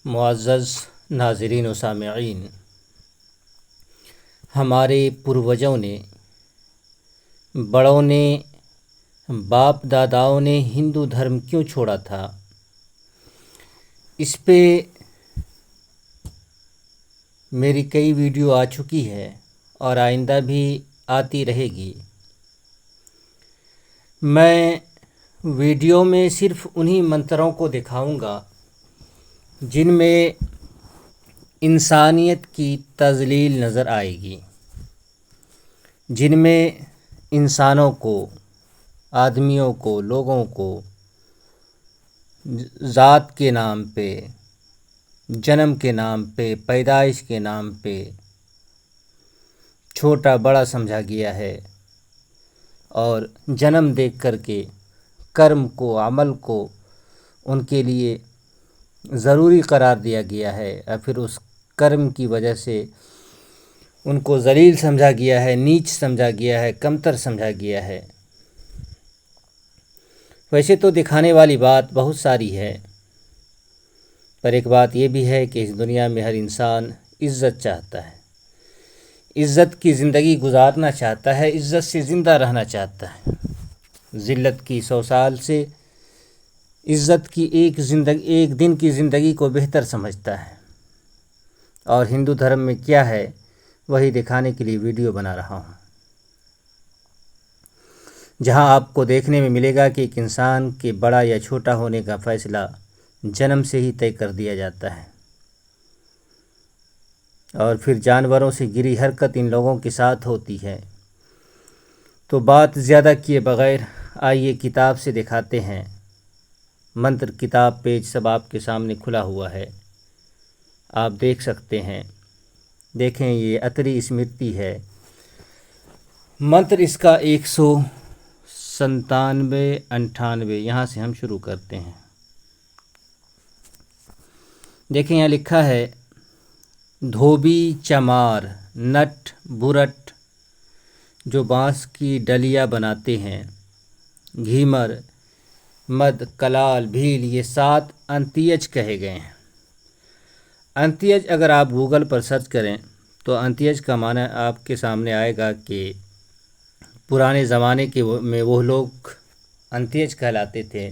معزز ناظرین و سامعین، ہمارے پروجوں نے، بڑوں نے، باپ داداؤں نے ہندو دھرم کیوں چھوڑا تھا، اس پہ میری کئی ویڈیو آ چکی ہے اور آئندہ بھی آتی رہے گی۔ میں ویڈیو میں صرف انہی منتروں کو دکھاؤں گا جن میں انسانیت کی تذلیل نظر آئے گی، جن میں انسانوں کو، آدمیوں کو، لوگوں کو ذات کے نام پہ، جنم کے نام پہ، پیدائش کے نام پہ چھوٹا بڑا سمجھا گیا ہے، اور جنم دیکھ کر کے کرم کو، عمل کو ان کے لیے ضروری قرار دیا گیا ہے، اور پھر اس کرم کی وجہ سے ان کو ذلیل سمجھا گیا ہے، نیچ سمجھا گیا ہے، کمتر سمجھا گیا ہے۔ ویسے تو دکھانے والی بات بہت ساری ہے، پر ایک بات یہ بھی ہے کہ اس دنیا میں ہر انسان عزت چاہتا ہے، عزت کی زندگی گزارنا چاہتا ہے، عزت سے زندہ رہنا چاہتا ہے۔ ذلت کی 100 سال سے عزت کی ایک دن کی زندگی کو بہتر سمجھتا ہے، اور ہندو دھرم میں کیا ہے وہی دکھانے کے لیے ویڈیو بنا رہا ہوں، جہاں آپ کو دیکھنے میں ملے گا کہ ایک انسان کے بڑا یا چھوٹا ہونے کا فیصلہ جنم سے ہی طے کر دیا جاتا ہے، اور پھر جانوروں سے گری حرکت ان لوگوں کے ساتھ ہوتی ہے۔ تو بات زیادہ کیے بغیر آئیے کتاب سے دکھاتے ہیں۔ منتر کتاب پیج سب آپ کے سامنے کھلا ہوا ہے، آپ دیکھ سکتے ہیں۔ دیکھیں، یہ اتری اسمرتی ہے، منتر اس کا 197 98، یہاں سے ہم شروع کرتے ہیں۔ دیکھیں یہاں لکھا ہے: دھوبی چمار نٹ برٹ جو بانس کی ڈلیا بناتے ہیں، گھیمر مد کلال بھیل، یہ 7 انتیج کہے گئے ہیں۔ انتیج اگر آپ گوگل پر سرچ کریں تو انتیج کا معنی آپ کے سامنے آئے گا کہ پرانے زمانے میں وہ لوگ انتیج کہلاتے تھے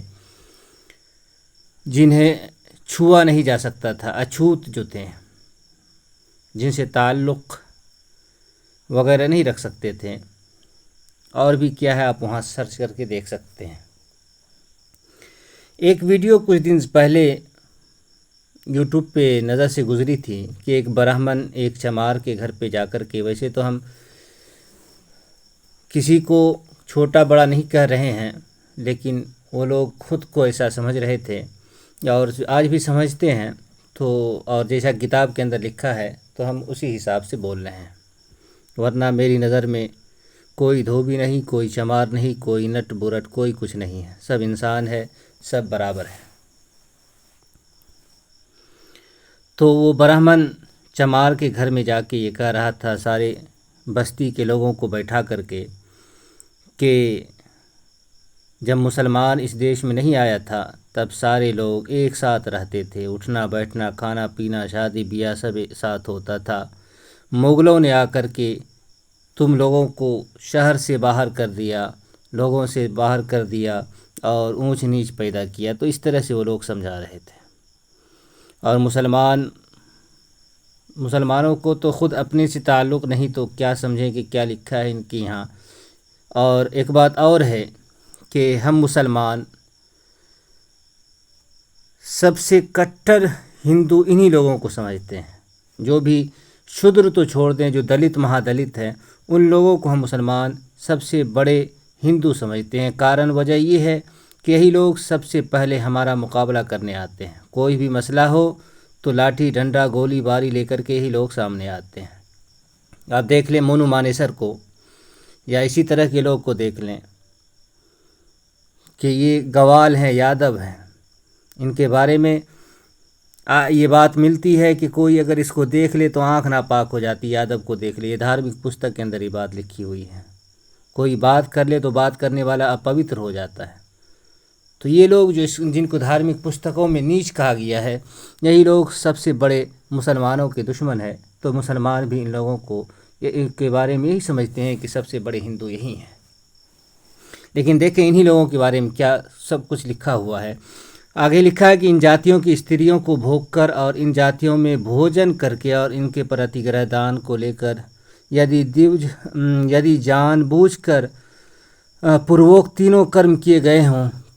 جنہیں چھوا نہیں جا سکتا تھا، اچھوت جو تھے، جن سے تعلق وغیرہ نہیں رکھ سکتے تھے۔ اور بھی کیا ہے آپ وہاں سرچ کر کے دیکھ سکتے ہیں۔ ایک ویڈیو کچھ دن پہلے یوٹیوب پہ نظر سے گزری تھی کہ ایک برہمن ایک چمار کے گھر پہ جا کر کے، ویسے تو ہم کسی کو چھوٹا بڑا نہیں کہہ رہے ہیں، لیکن وہ لوگ خود کو ایسا سمجھ رہے تھے اور آج بھی سمجھتے ہیں، تو اور جیسا کتاب کے اندر لکھا ہے تو ہم اسی حساب سے بول رہے ہیں، ورنہ میری نظر میں کوئی دھوبی نہیں، کوئی چمار نہیں، کوئی نٹ برٹ، کوئی کچھ نہیں ہے، سب انسان ہے، سب برابر ہے۔ تو وہ برہمن چمار کے گھر میں جا کے یہ کہہ رہا تھا سارے بستی کے لوگوں کو بیٹھا کر کے کہ جب مسلمان اس دیش میں نہیں آیا تھا تب سارے لوگ ایک ساتھ رہتے تھے، اٹھنا بیٹھنا، کھانا پینا، شادی بیاہ سب ایک ساتھ ہوتا تھا۔ مغلوں نے آ کر کے تم لوگوں کو شہر سے باہر کر دیا، لوگوں سے باہر کر دیا اور اونچ نیچ پیدا کیا، تو اس طرح سے وہ لوگ سمجھا رہے تھے۔ اور مسلمانوں کو تو خود اپنے سے تعلق نہیں تو کیا سمجھیں کہ کیا لکھا ہے ان کے یہاں۔ اور ایک بات اور ہے کہ ہم مسلمان سب سے کٹر ہندو انہی لوگوں کو سمجھتے ہیں، جو بھی شودر تو چھوڑ دیں، جو دلت مہادلت ہیں، ان لوگوں کو ہم مسلمان سب سے بڑے ہندو سمجھتے ہیں۔ کارن وجہ یہ ہے کہ یہی لوگ سب سے پہلے ہمارا مقابلہ کرنے آتے ہیں، کوئی بھی مسئلہ ہو تو لاٹھی ڈنڈا گولی باری لے کر کے ہی لوگ سامنے آتے ہیں۔ آپ دیکھ لیں مونو مانیسر کو، یا اسی طرح کے لوگ کو دیکھ لیں کہ یہ گوال ہیں، یادو ہیں، ان کے بارے میں یہ بات ملتی ہے کہ کوئی اگر اس کو دیکھ لے تو آنکھ ناپاک ہو جاتی، یادو کو دیکھ لے، یہ دھارمک پستک کے اندر یہ بات لکھی ہوئی ہے، کوئی بات کر لے تو بات کرنے والا اپوتر ہو جاتا ہے۔ تو یہ لوگ جو جن کو دھارمک پستکوں میں نیچ کہا گیا ہے، یہی لوگ سب سے بڑے مسلمانوں کے دشمن ہیں۔ تو مسلمان بھی ان لوگوں کو ان کے بارے میں یہی سمجھتے ہیں کہ سب سے بڑے ہندو یہی ہیں۔ لیکن دیکھیں انہی لوگوں کے بارے میں کیا سب کچھ لکھا ہوا ہے۔ آگے لکھا ہے کہ ان جاتیوں کی استریوں کو بھوگ کر اور ان جاتیوں میں بھوجن کر کے اور ان کے پرتیگرہ دان کو لے کر یدی جان بوجھ کر پوروک تینوں کرم کیے گئے ہوں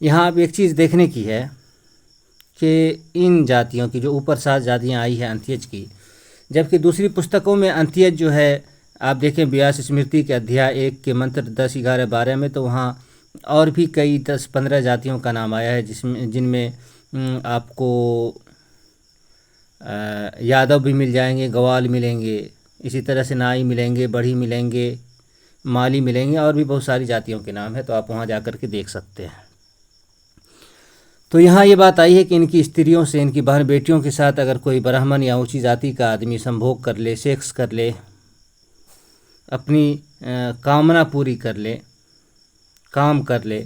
یہاں اب ایک چیز دیکھنے کی ہے کہ ان جاتیوں کی جو اوپر 7 جاتیاں آئی ہیں انتیج کی، جبکہ دوسری پستکوں میں انتیج جو ہے آپ دیکھیں بیاس اسمرتی کے ادھیائے 1 کے منتر 10، 11، 12 میں، تو وہاں اور بھی کئی 10-15 جاتیوں کا نام آیا ہے جن میں آپ کو یادو بھی مل جائیں گے، گوال ملیں گے، اسی طرح سے نائی ملیں گے، بڑھی ملیں گے، مالی ملیں گے، اور بھی بہت ساری جاتیوں کے نام ہیں، تو آپ وہاں جا کر کے دیکھ سکتے ہیں۔ تو یہاں یہ بات آئی ہے کہ ان کی استریوں سے، ان کی بہن بیٹیوں کے ساتھ اگر کوئی برہمن یا اونچی ذاتی کا آدمی سمبھوگ کر لے، سیکس کر لے، اپنی کامنا پوری کر لے، کام کر لے،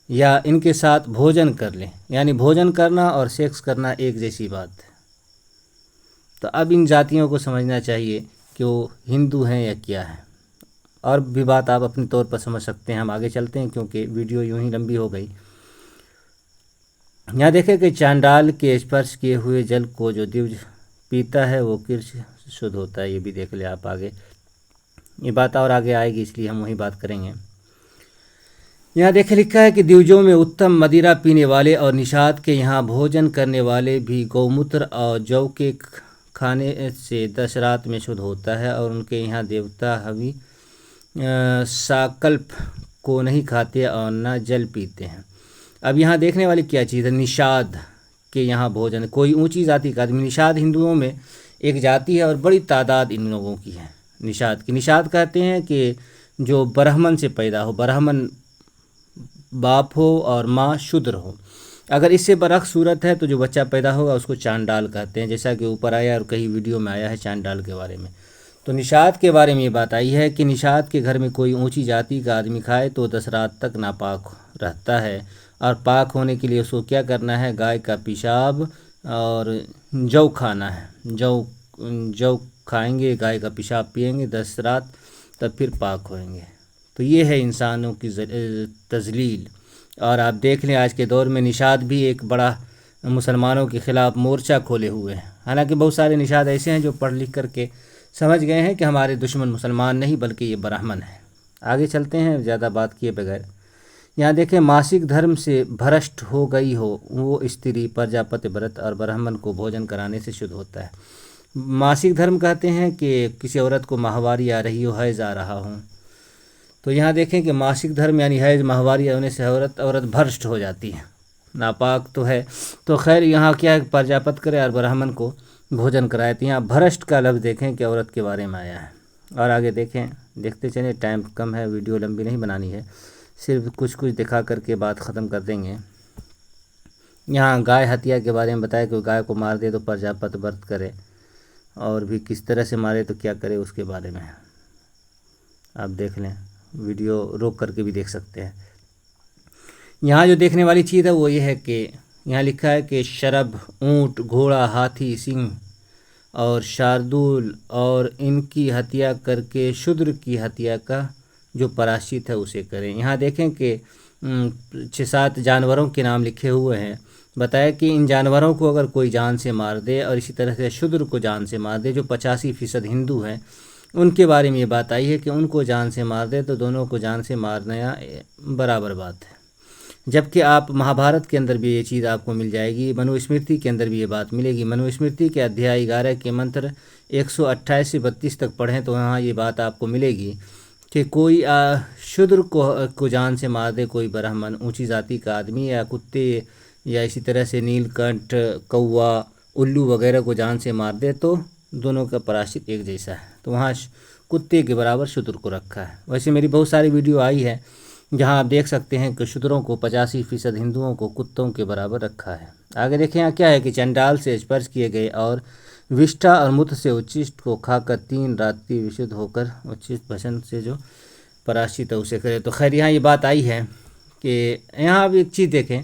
یا ان کے ساتھ بھوجن کر لے، یعنی بھوجن کرنا اور سیکس کرنا ایک جیسی بات ہے، تو اب ان جاتیوں کو سمجھنا چاہیے کہ وہ ہندو ہیں یا کیا ہے۔ اور بھی بات آپ اپنے طور پر سمجھ سکتے ہیں، ہم آگے چلتے ہیں کیونکہ ویڈیو یوں ہی لمبی ہو گئی۔ یہاں دیکھیں کہ چانڈال کے اسپرش کیے ہوئے جل کو جو دیوج پیتا ہے وہ کرش شدھ ہوتا ہے، یہ بھی دیکھ لیں آپ آگے، یہ بات اور آگے آئے گی اس لیے ہم وہی بات کریں گے۔ یہاں دیکھیں لکھا ہے کہ دیوجوں میں اتم مدیرہ پینے والے اور نشاد کے یہاں بھوجن کرنے والے بھی گوموتر اور جو کے کھانے سے 10 رات میں شدھ ہوتا ہے، اور ان کے یہاں دیوتا ہوی ساکلپ کو نہیں کھاتے اور نہ جل پیتے ہیں۔ اب یہاں دیکھنے والی کیا چیز ہے، نشاد کے یہاں بھوجن، کوئی اونچی ذاتی کا آدمی، نشاد ہندوؤں میں ایک ذاتی ہے اور بڑی تعداد ان لوگوں کی ہے نشاد کی۔ نشاد کہتے ہیں کہ جو برہمن سے پیدا ہو، برہمن باپ ہو اور ماں شودر ہو، اگر اس سے برعکس صورت ہے تو جو بچہ پیدا ہوگا اس کو چانڈال کہتے ہیں، جیسا کہ اوپر آیا اور کئی ویڈیو میں آیا ہے چانڈال کے بارے میں۔ تو نشاد کے بارے میں یہ بات آئی ہے کہ نشاد کے گھر میں کوئی اونچی ذاتی کا آدمی کھائے تو 10 رات تک ناپاک رہتا ہے، اور پاک ہونے کے لیے اس کو کیا کرنا ہے، گائے کا پیشاب اور جو کھانا ہے، جو کھائیں گے، گائے کا پیشاب پئیں گے 10 رات، تب پھر پاک ہوئیں گے۔ تو یہ ہے انسانوں کی تذلیل۔ اور آپ دیکھ لیں آج کے دور میں نشاد بھی ایک بڑا مسلمانوں کے خلاف مورچہ کھولے ہوئے ہیں، حالانکہ بہت سارے نشاد ایسے ہیں جو پڑھ لکھ کر کے سمجھ گئے ہیں کہ ہمارے دشمن مسلمان نہیں بلکہ یہ برہمن ہیں۔ آگے چلتے ہیں زیادہ بات کیے بغیر۔ یہاں دیکھیں ماسک دھرم سے بھرشٹ ہو گئی ہو وہ استری پرجاپت برت اور برہمن کو بھوجن کرانے سے شدھ ہوتا ہے۔ ماسک دھرم کہتے ہیں کہ کسی عورت کو ماہواری آ رہی ہو، حیض آ رہا ہوں، تو یہاں دیکھیں کہ ماسک دھرم یعنی حیض ماہواری ہونے سے عورت بھرشٹ ہو جاتی ہے، ناپاک تو ہے۔ تو خیر یہاں کیا ہے، پرجاپت کرے اور برہمن کو بھوجن کرائے، تو یہاں بھرشٹ کا لفظ دیکھیں کہ عورت کے بارے میں آیا ہے۔ اور آگے دیکھتے چلیں، ٹائم کم ہے، ویڈیو لمبی نہیں بنانی ہے، صرف کچھ دکھا کر کے بات ختم کر دیں گے۔ یہاں گائے ہتیا کے بارے میں بتایا کہ گائے کو مار دے تو پرجاپت برت کرے، اور بھی کس طرح سے مارے تو کیا کرے اس کے بارے میں آپ دیکھ لیں، ویڈیو روک کر کے بھی دیکھ سکتے ہیں۔ یہاں جو دیکھنے والی چیز ہے وہ یہ ہے کہ یہاں لکھا ہے کہ شرب، اونٹ، گھوڑا، ہاتھی، سنگھ اور شاردول اور ان کی ہتیا کر کے شودر کی ہتیا کا جو پراشچت ہے اسے کریں۔ یہاں دیکھیں کہ 6-7 جانوروں کے نام لکھے ہوئے ہیں، بتایا کہ ان جانوروں کو اگر کوئی جان سے مار دے اور اسی طرح سے شودر کو جان سے مار دے جو 85% ہندو ہیں، ان کے بارے میں یہ بات آئی ہے کہ ان کو جان سے مار دے تو دونوں کو جان سے مارنا برابر بات ہے۔ جبکہ آپ مہابھارت کے اندر بھی یہ چیز آپ کو مل جائے گی، منو اسمرتی کے اندر بھی یہ بات ملے گی۔ منو اسمرتی کے ادھیائے 11 کے منتر 128 سے 32 تک پڑھیں تو وہاں یہ بات آپ کو ملے گی کہ کوئی شودر کو جان سے مار دے، کوئی برہمن اونچی ذاتی کا آدمی، یا کتے یا اسی طرح سے نیل کنٹھ، کوا، الو وغیرہ کو جان سے مار دے تو دونوں کا پراشچت ایک جیسا ہے، تو وہاں کتے کے برابر شودر کو رکھا ہے۔ ویسے میری بہت ساری ویڈیو آئی ہے جہاں آپ دیکھ سکتے ہیں کہ شودروں کو 85% ہندوؤں کو کتوں کے برابر رکھا ہے۔ آگے دیکھیں یہاں کیا ہے کہ چنڈال سے اسپرش کیے گئے اور وشٹا اور مت سے اچشٹ کو کھا کر 3 راتری وشدھ ہو کر اچشٹ بھشن سے جو پراشچت اسے کرے۔ تو خیر یہاں یہ بات آئی ہے کہ یہاں اب ایک چیز دیکھیں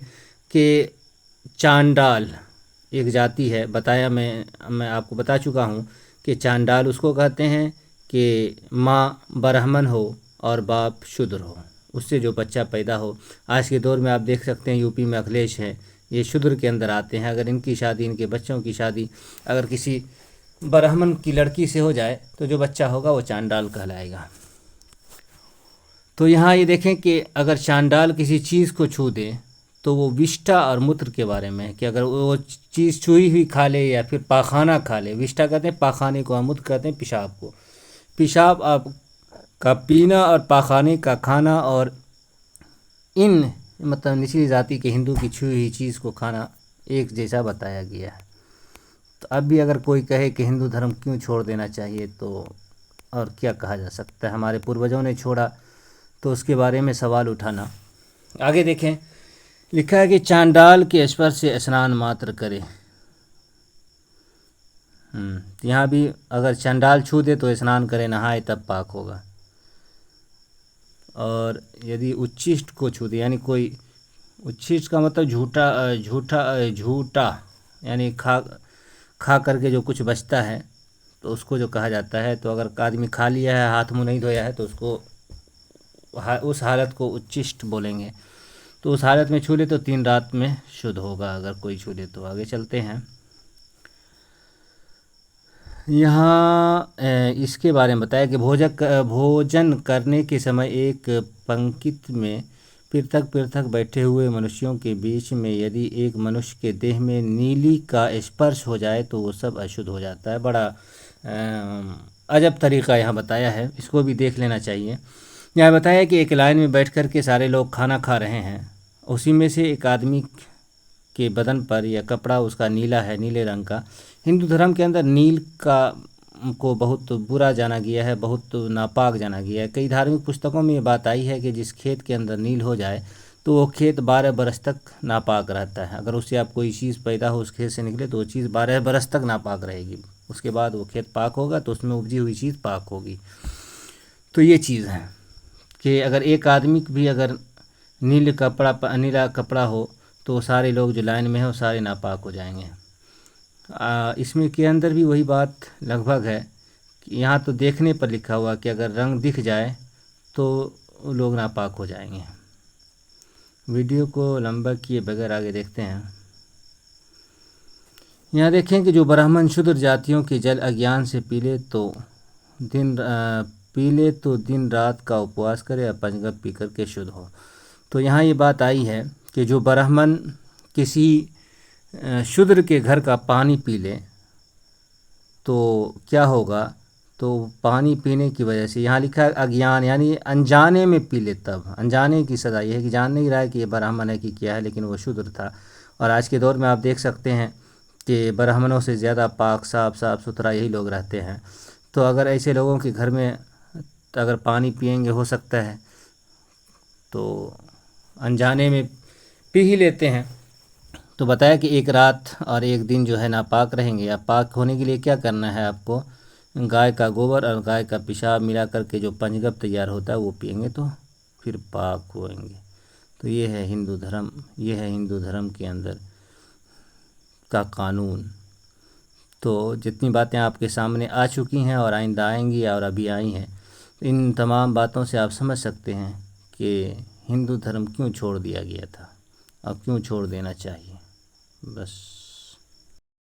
کہ چانڈال ایک جاتی ہے، بتایا میں آپ کو بتا چکا ہوں کہ چانڈال اس کو کہتے ہیں کہ ماں برہمن ہو اور باپ شودر ہو، اس سے جو بچہ پیدا ہو۔ آج کے دور میں آپ دیکھ سکتے ہیں یو پی میں اکھلیش ہیں، یہ شودر کے اندر آتے ہیں۔ اگر ان کی شادی، ان کے بچوں کی شادی اگر کسی برہمن کی لڑکی سے ہو جائے تو جو بچہ ہوگا وہ چانڈال کہلائے گا۔ تو یہاں یہ دیکھیں کہ اگر چانڈال کسی چیز کو چھو دے تو وہ وشٹا اور متر کے بارے میں ہے کہ اگر وہ چیز چھوئی ہوئی کھا لے یا پھر پاخانہ کھا لے، وشٹا کہتے ہیں پاخانے کو، اور متر کہتے ہیں پیشاب کو۔ پیشاب آپ کا پینا اور پاخانے کا کھانا اور ان مطلب نچلی ذاتی کے ہندو کی چھوئی ہوئی چیز کو کھانا ایک جیسا بتایا گیا ہے۔ تو اب بھی اگر کوئی کہے کہ ہندو دھرم کیوں چھوڑ دینا چاہیے تو اور کیا کہا جا سکتا ہے، ہمارے پوروجوں نے چھوڑا تو اس کے بارے میں سوال اٹھانا۔ آگے دیکھیں، لکھا ہے کہ چانڈال کے اسپرش سے اسنان ماتر کرے۔ یہاں بھی اگر چانڈال چھو دے تو اسنان کرے، نہائے تب پاک ہوگا۔ اور یدی اچشٹ کو چھو دے، یعنی کوئی اچشٹ کا مطلب جھوٹا یعنی کھا کر کے جو کچھ بچتا ہے تو اس کو جو کہا جاتا ہے، تو اگر آدمی کھا لیا ہے، ہاتھ منہ نہیں دھویا ہے تو اس حالت کو اچشٹ بولیں گے۔ تو اس حالت میں چھو لے تو 3 رات میں شدھ ہوگا اگر کوئی چھو لے تو۔ آگے چلتے ہیں، یہاں اس کے بارے میں بتایا کہ بھوجن کرنے کے سمے ایک پنکت میں پرتھک بیٹھے ہوئے منشیوں کے بیچ میں یدی ایک منش کے دیہ میں نیلی کا اسپرش ہو جائے تو وہ سب اشدھ ہو جاتا ہے۔ بڑا عجب طریقہ یہاں بتایا ہے، اس کو بھی دیکھ لینا چاہیے۔ یہاں بتایا کہ ایک لائن میں بیٹھ کر کے سارے لوگ کھانا کھا رہے ہیں، اسی میں سے ایک آدمی کے بدن پر یا کپڑا اس کا نیلا ہے، نیلے رنگ کا۔ ہندو دھرم کے اندر نیل کو بہت برا جانا گیا ہے، بہت ناپاک جانا گیا ہے۔ کئی دھارمک پستکوں میں یہ بات آئی ہے کہ جس کھیت کے اندر نیل ہو جائے تو وہ کھیت 12 برس تک ناپاک رہتا ہے۔ اگر اس سے آپ کوئی چیز پیدا ہو اس کھیت سے نکلے تو وہ چیز 12 برس تک ناپاک رہے گی، اس کے بعد وہ کھیت پاک ہوگا تو اس میں اپجی ہوئی چیز پاک ہوگی۔ تو یہ چیز ہے کہ اگر ایک آدمی بھی اگر نیلا کپڑا ہو تو سارے لوگ جو لائن میں ہیں وہ سارے ناپاک ہو جائیں گے۔ اس میں کے اندر بھی وہی بات لگ بھگ ہے، یہاں تو دیکھنے پر لکھا ہوا کہ اگر رنگ دکھ جائے تو لوگ ناپاک ہو جائیں گے۔ ویڈیو کو لمبا کیے بغیر آگے دیکھتے ہیں۔ یہاں دیکھیں کہ جو برہمن شودر جاتیوں کے جل اگیان سے پی لے تو دن رات کا اپواس کرے اور پنچگب پی کر کے شدھ ہو۔ تو یہاں یہ بات آئی ہے کہ جو برہمن کسی شودر کے گھر کا پانی پی لے تو کیا ہوگا، تو پانی پینے کی وجہ سے یہاں لکھا ہے اگیان یعنی انجانے میں پی لے، تب انجانے کی سزا یہ ہے کہ جان نہیں رہا ہے کہ یہ برہمن ہے کہ کیا ہے، لیکن وہ شودر تھا۔ اور آج کے دور میں آپ دیکھ سکتے ہیں کہ برہمنوں سے زیادہ پاک صاف ستھرا یہی لوگ رہتے ہیں۔ تو اگر ایسے لوگوں کے گھر میں اگر پانی پئیں گے، ہو سکتا ہے تو انجانے میں پی ہی لیتے ہیں۔ تو بتایا کہ ایک رات اور ایک دن جو ہے ناپاک رہیں گے۔ اب پاک ہونے کے لیے کیا کرنا ہے آپ کو، گائے کا گوبر اور گائے کا پیشاب ملا کر کے جو پنچگب تیار ہوتا ہے وہ پئیں گے تو پھر پاک ہوئیں گے۔ تو یہ ہے ہندو دھرم کے اندر کا قانون۔ تو جتنی باتیں آپ کے سامنے آ چکی ہیں اور آئندہ آئیں گی اور ابھی آئی ہیں، ان تمام باتوں سے آپ سمجھ سکتے ہیں کہ ہندو دھرم کیوں چھوڑ دیا گیا تھا اور کیوں چھوڑ دینا چاہیے۔ بس۔